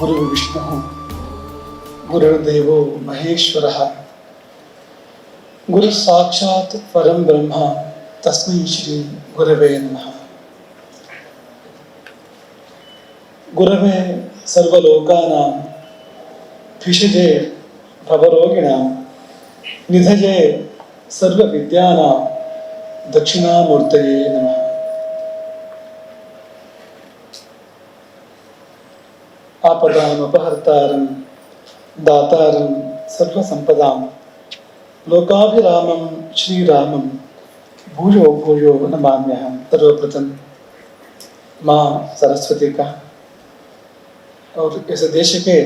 गुरुर्विष्णुः गुरुर्देवो महेश्वरः गुरु साक्षात् परम ब्रह्म तस्मै श्री गुरवे नमः। गुरवे सर्वलोकानां भिषजे भवरोगिणां निधये सर्वविद्यानां दक्षिणामूर्तये नमः। आपदामपहर्तारं दातारं सर्वसंपदां लोकाभिरामं श्रीरामं भूयो भूयो नमाम्यहं। सर्वप्रथम माँ सरस्वती का और इस देश के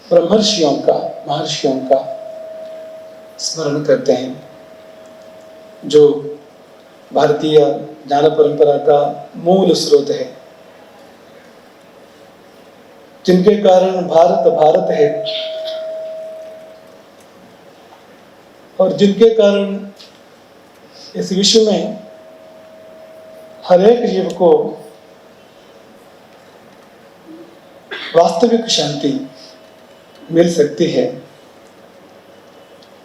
ब्रह्मर्षियों का महर्षियों का स्मरण करते हैं, जो भारतीय ज्ञान परंपरा का मूल स्रोत है, जिनके कारण भारत भारत है और जिनके कारण इस विश्व में हर एक जीव को वास्तविक शांति मिल सकती है।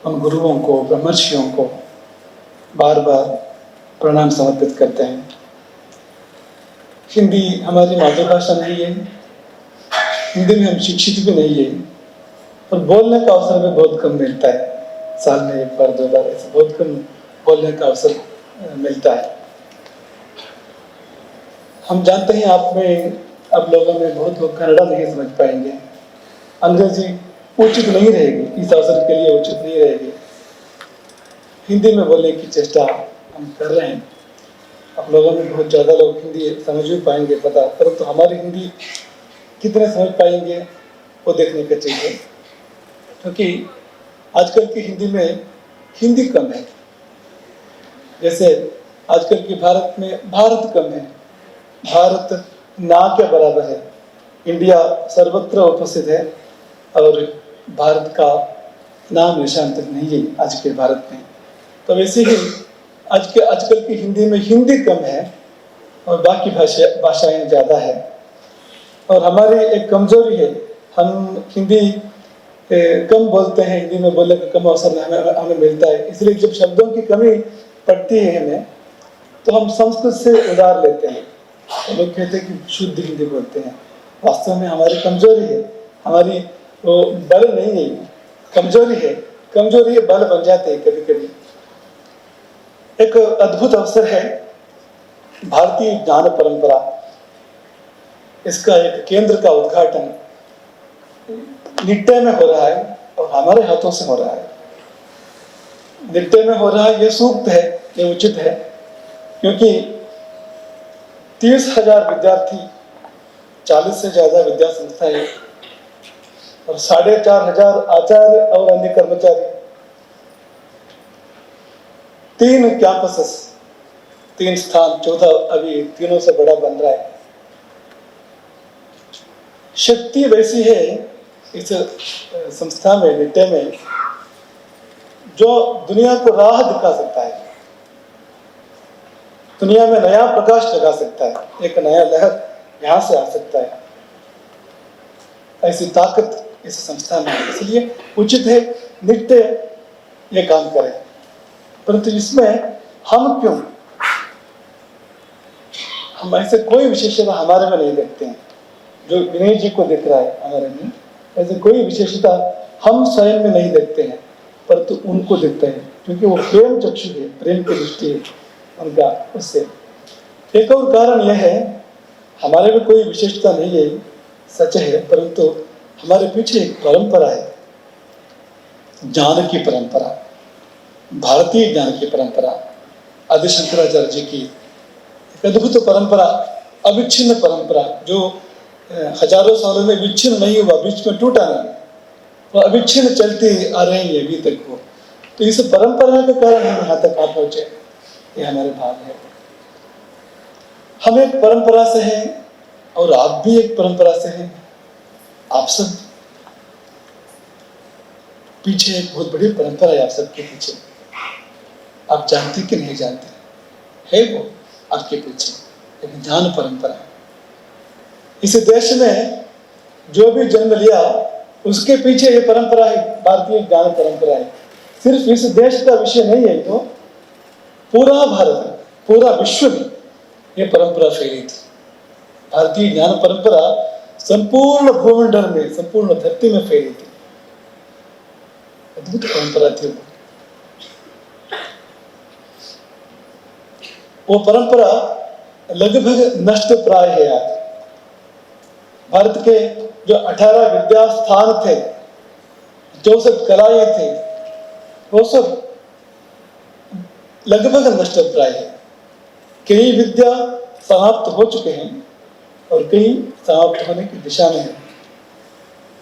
उन गुरुओं को, ब्रह्मर्षियों को बार बार प्रणाम समर्पित करते हैं। हिंदी हमारी मातृभाषा नहीं है, हिंदी में हम शिक्षित भी नहीं है और बोलने का अवसर भी बहुत कम मिलता है। साल में एक बार दो बार ऐसे बहुत कम बोलने का अवसर मिलता है। हम जानते हैं आप लोगों में बहुत लोग कन्नड़ा नहीं समझ पाएंगे, अंग्रेजी उचित नहीं रहेगी, इस अवसर के लिए उचित नहीं रहेगी। हिंदी में बोलने की चेष्टा हम कर रहे हैं। आप लोगों में बहुत ज़्यादा लोग हिंदी समझ भी पाएंगे पता, परंतु हमारी हिंदी कितने समझ पाएंगे वो देखने का चाहिए, क्योंकि आजकल की हिंदी में हिंदी कम है। जैसे आजकल की भारत में भारत कम है, भारत ना के बराबर है। इंडिया सर्वत्र उपस्थित है और भारत का नाम निशान तक नहीं है आज के भारत में। तो वैसे ही आजकल की हिंदी में हिंदी कम है और बाकी भाषाएं ज़्यादा है। और हमारी एक कमजोरी है, हम हिंदी कम बोलते हैं, हिंदी में बोलने का कम अवसर हमें मिलता है। इसलिए जब शब्दों की कमी पड़ती है हमें, तो हम संस्कृत से उधार लेते हैं। तो लोग कहते हैं कि शुद्ध हिंदी बोलते हैं। वास्तव में हमारी कमजोरी है, हमारी वो बल नहीं है, कमजोरी है, बल बन जाते हैं कभी कभी। एक अद्भुत अवसर है भारतीय ज्ञान परंपरा, इसका एक केंद्र का उद्घाटन निट्टे में हो रहा है और हमारे हाथों से हो रहा है। निट्टे में हो रहा है, ये सूक्त है, ये उचित है, क्योंकि 30,000 विद्यार्थी, 40 से ज्यादा विद्या संस्थाएं और 4,500 आचार्य और अन्य कर्मचारी, 3 कैंपसेस, 3 स्थान, चौथा अभी तीनों से बड़ा बन रहा है। शक्ति वैसी है इस संस्था में, निट्टे में, जो दुनिया को राह दिखा सकता है, दुनिया में नया प्रकाश लगा सकता है, एक नया लहर यहां से आ सकता है। ऐसी ताकत इस संस्था में है, इसलिए उचित है नित्य ये काम करें। परंतु इसमें हम क्यों, हम ऐसे कोई विशेषता हमारे में नहीं देखते हैं जो विनय जी को दिख रहा है हमारे में। ऐसे कोई विशेषता हम स्वयं में नहीं देखते हैं, परंतु उनको देखते हैं, क्योंकि वो प्रेम चक्षु है, प्रेम की दृष्टि है उनका। उससे एक और कारण यह है, हमारे में कोई विशेषता नहीं है, सच है, परंतु हमारे पीछे एक परंपरा है, ज्ञान की परंपरा, भारतीय ज्ञान की परंपरा, आदि शंकराचार्य जी की एक अद्भुत परंपरा, अविच्छिन्न परंपरा, जो हजारों सालों में विच्छिन्न नहीं हुआ, बीच में टूटा नहीं, वो अविच्छिन्न चलती आ रही है अभी तक वो। तो इस परंपरा के कारण हम यहाँ तक आ पहुंचे, ये हमारे भाग है। हम एक परंपरा से हैं और आप भी एक परंपरा से हैं। आप सब पीछे एक बहुत बड़ी परंपरा है, आप सबके पीछे। आप जानते कि नहीं जानते, है वो आपके पीछे एक ज्ञान परंपरा। इस देश में जो भी जन्म लिया उसके पीछे ये परंपरा है, भारतीय ज्ञान परंपरा है। सिर्फ इस देश का विषय नहीं है, तो पूरा भारत में, पूरा विश्व में ये परंपरा फैली थी। भारतीय ज्ञान परंपरा संपूर्ण भूमंडल में, संपूर्ण धरती में फैली थी। अद्भुत परंपरा थी वो परंपरा लगभग नष्ट प्राय है आज। भारत के जो 18 विद्या स्थान थे, 64 कलाएं थे, वो सब लगभग नष्ट प्राय है। कई विद्या समाप्त हो चुके हैं और कई समाप्त होने की दिशा में है।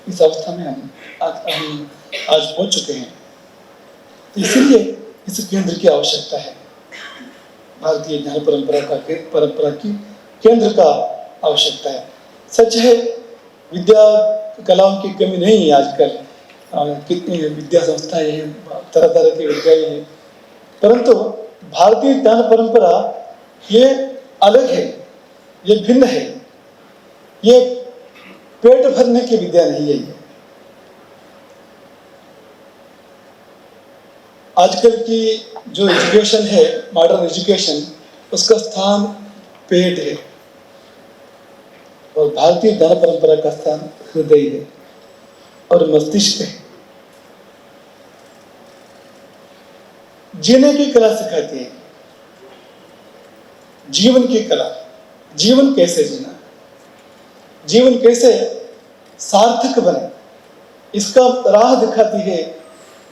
इस अवस्था में हम आज पहुंच चुके हैं। इसलिए इस केंद्र की आवश्यकता है। भारतीय ज्ञान परंपरा की केंद्र का आवश्यकता है। सच है, विद्या कलाओं की कमी नहीं है आजकल। कितनी विद्या संस्थाएं हैं, तरह तरह की विद्याएं हैं, परंतु भारतीय ज्ञान परंपरा ये अलग है, ये भिन्न है। ये पेट भरने की विद्या नहीं है। ये आजकल की जो एजुकेशन है, मॉडर्न एजुकेशन, उसका स्थान पेट है और भारतीय ज्ञान परंपरा का स्थान हृदय है और मस्तिष्क है। जीने की कला सिखाती है, जीवन की कला, जीवन कैसे जीना, जीवन कैसे सार्थक बने, इसका राह दिखाती है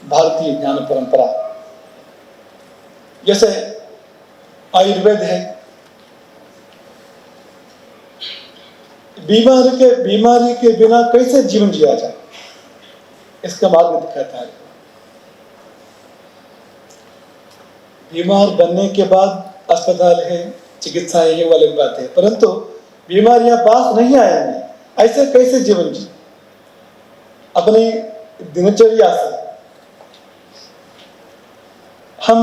भारतीय ज्ञान परंपरा। जैसे आयुर्वेद है, बीमारी के बिना कैसे जीवन जिया जाए, इसका मार्ग दिखाता है। बीमार बनने के बाद अस्पताल है, चिकित्सा है, ये वाली बात है, परंतु बीमारियां पास नहीं आएंगी, ऐसे कैसे जीवन जी, अपनी दिनचर्या से हम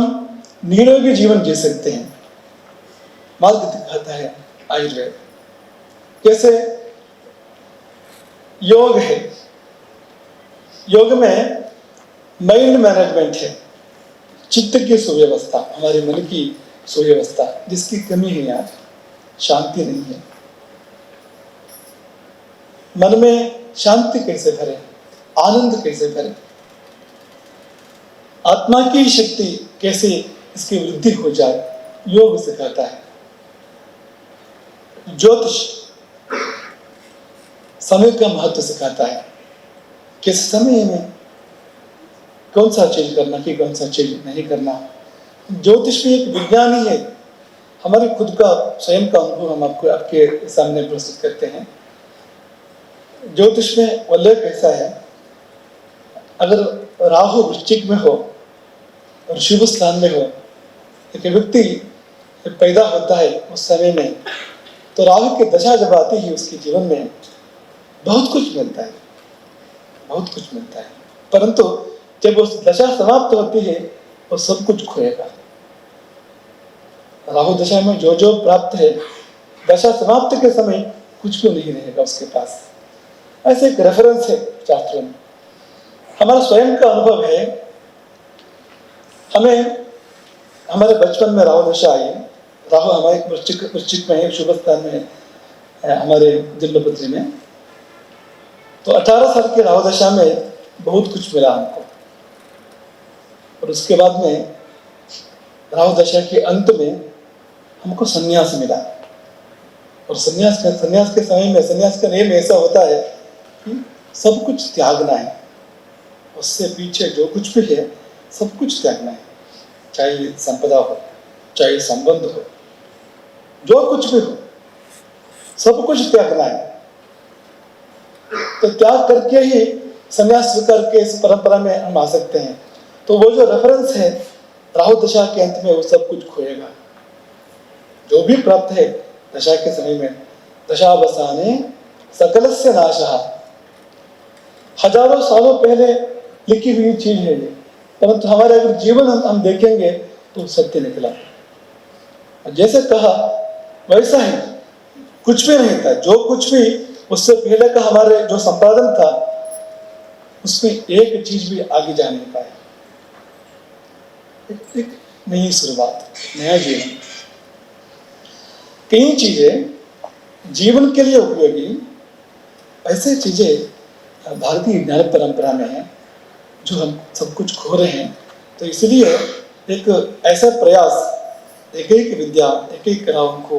निरोगी जीवन जी सकते हैं। मार्ग दिखाता है आयुर्वेद। जैसे योग है, योग में माइंड मैनेजमेंट है, चित्त की सुव्यवस्था, हमारे मन की सुव्यवस्था, जिसकी कमी है आज, शांति नहीं है। मन में शांति कैसे भरे, आनंद कैसे भरे, आत्मा की शक्ति कैसे इसकी वृद्धि हो जाए, योग सिखाता है। ज्योतिष समय का महत्व सिखाता है, किस समय में कौन सा चीज करना कि कौन सा चीज नहीं करना। ज्योतिष भी एक विज्ञान ही है। हमारे खुद का स्वयं का अनुभव हम आपके सामने प्रस्तुत करते हैं। ज्योतिष में उल्लेख ऐसा है, अगर राहु वृश्चिक में हो और शुभ स्थान में हो, एक व्यक्ति पैदा होता है उस समय में, तो राहु की दशा जब आती है उसके जीवन में बहुत कुछ मिलता है, बहुत कुछ मिलता है। परंतु जब उस दशा समाप्त होती है वो सब कुछ खोएगा। राहु दशा में जो जो प्राप्त है, दशा समाप्त के समय कुछ भी नहीं रहेगा उसके पास। ऐसे एक रेफरेंस है शास्त्रों में। हमारा स्वयं का अनुभव है, हमें हमारे बचपन में राहु दशा आई। राहु हमारे वृश्चिक में है, शुभ स्थान में है हमारे जन्मपत्री में। तो 18 साल की राहु दशा में बहुत कुछ मिला हमको, और उसके बाद में राहु दशा के अंत में हमको संन्यास मिला। और संन्यास के समय में संन्यास का नियम ऐसा होता है कि सब कुछ त्यागना है, उससे पीछे जो कुछ भी है सब कुछ त्यागना है, चाहे संपदा हो, चाहे संबंध हो, जो कुछ भी हो, सब कुछ त्यागना है। तो त्याग करके ही संन्यास स्वीकार के इस परंपरा में हम आ सकते हैं। तो वो जो रेफरेंस है राहु दशा के अंत में, वो सब कुछ खोएगा। जो भी प्राप्त है दशा के समय में, दशावसाने सकलस्य नाशः, हजारों सालों पहले लिखी हुई चीज है ये, परंतु हमारे अगर जीवन हम देखेंगे तो सत्य निकला। जैसे कहा वैसा ही कुछ भी नहीं था। जो कुछ भी उससे पहले का हमारे जो संपादन था उसमें एक चीज भी आगे जा नहीं पाया। एक नई शुरुआत, नया जीवन। कई चीजें जीवन के लिए उपयोगी ऐसे चीजें भारतीय ज्ञान परंपरा में है जो हम सब कुछ खो रहे हैं। तो इसलिए एक ऐसा प्रयास, एक एक विद्या, एक एक कलाओं को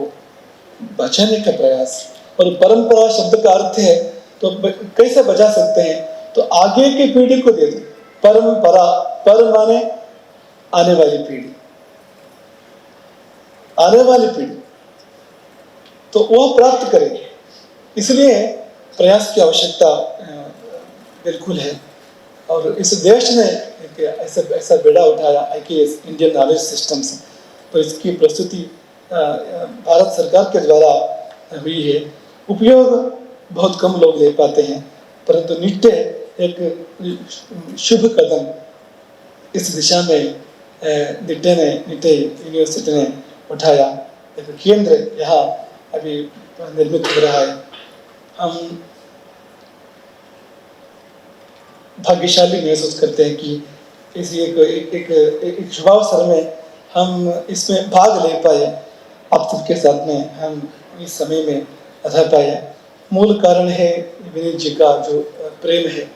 बचाने का प्रयास। और परंपरा शब्द का अर्थ है तो कैसे बचा सकते हैं, तो आगे की पीढ़ी को दे दो। परंपरा, पर माने आने वाली पीढ़ी, आने वाली पीढ़ी तो वह प्राप्त करेगी। इसलिए प्रयास की आवश्यकता बिल्कुल है। और इस देश ने एक ऐसा बेड़ा उठाया IKS, इंडियन नॉलेज सिस्टम से, तो इसकी प्रस्तुति भारत सरकार के द्वारा हुई है। उपयोग बहुत कम लोग ले पाते हैं, परंतु नित्य एक शुभ कदम इस दिशा में नित्य यूनिवर्सिटी ने उठाया। एक केंद्र यहाँ अभी निर्मित हो रहा है। हम भाग्यशाली महसूस करते हैं कि इस एक शुभावसर में हम इसमें भाग ले पाए। आप सबके साथ में हम इस समय में रह पाए। मूल कारण है विनीत जी का जो प्रेम है,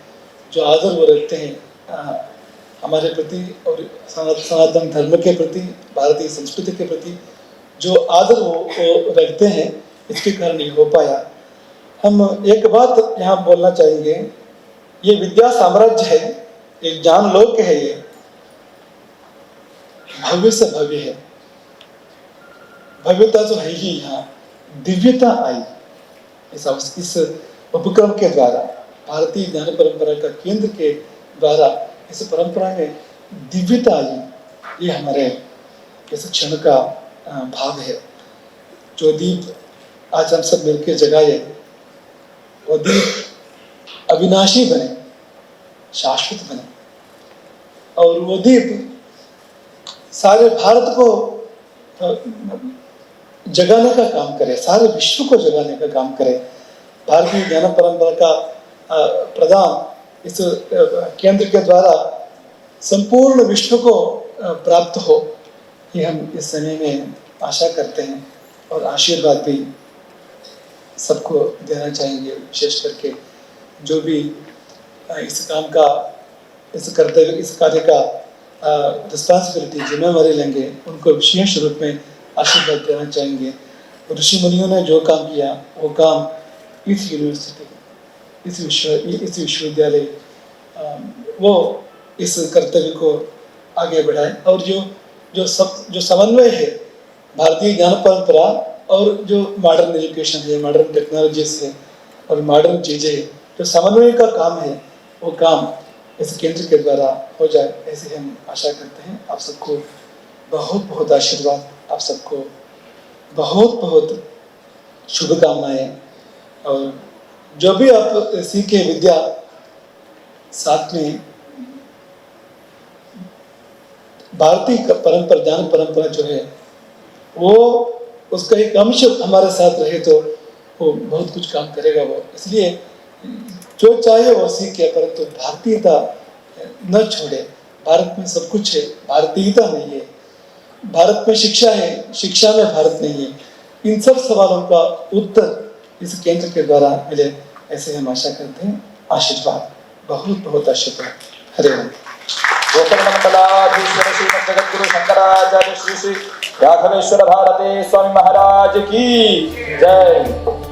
जो आदर वो रखते हैं हमारे प्रति और सनातन धर्म के प्रति, भारतीय संस्कृति के प्रति जो आदर वो रखते हैं, इसके कारण ये हो पाया। हम एक बात यहाँ बोलना चाहेंगे, ये विद्या साम्राज्य है, एक ज्ञान लोक है, ये भव्य से भव्य है। भव्यता जो है ही यहाँ दिव्यता आई इस उपक्रम के द्वारा, भारतीय ज्ञान परंपरा का केंद्र के द्वारा इस परंपरा में दिव्यता आई। ये हमारे इस क्षण का भाव है। जो दीप आज हम सब मिलकर जगाए, वो दीप अविनाशी बने, शाश्वत बने, और वो दीप सारे भारत को जगाने का काम करे, सारे विश्व को जगाने का काम करे। भारतीय ज्ञान परंपरा का प्रदान इस केंद्र के द्वारा संपूर्ण विश्व को प्राप्त हो, ये हम इस समय में आशा करते हैं। और आशीर्वाद भी सबको देना चाहेंगे, विशेष करके जो भी इस काम का, इस कार्य का रिस्पॉन्सिबिलिटी, जिम्मेवारी लेंगे, उनको विशेष रूप में आशीर्वाद देना चाहेंगे। ऋषि मुनियों ने जो काम किया वो काम इस यूनिवर्सिटी, इस विश्वविद्यालय वो इस कर्तव्य को आगे बढ़ाए। और जो समन्वय है भारतीय ज्ञान परंपरा और जो मॉडर्न एजुकेशन है, मॉडर्न टेक्नोलॉजीज है और मॉडर्न चीज़ें, जो समन्वय का काम है, वो काम इस केंद्र के द्वारा हो जाए, ऐसे हम आशा करते हैं। आप सबको बहुत बहुत आशीर्वाद, आप सबको बहुत बहुत शुभकामनाएं। और जो भी आप सीखे विद्या, साथ में भारतीय परंपरा, ज्ञान परंपरा जो है वो, उसका एक अंश हमारे साथ रहे तो वो बहुत कुछ काम करेगा वो। इसलिए जो चाहे वो सीखे, परंतु भारतीयता न छोड़े। भारत में सब कुछ है, भारतीयता नहीं है। भारत में शिक्षा है, शिक्षा में भारत नहीं है। इन सब सवालों का उत्तर इस केंद्र के द्वारा मिले, ऐसे हम आशा करते हैं। आशीर्वाद, बहुत बहुत आशीर्वाद। हरे राम। गोकर्णमंडलाधीश्वर श्रीमद् जगद्गुरु शंकराचार्य श्री श्री राघवेश्वर भारती स्वामी महाराज की जय।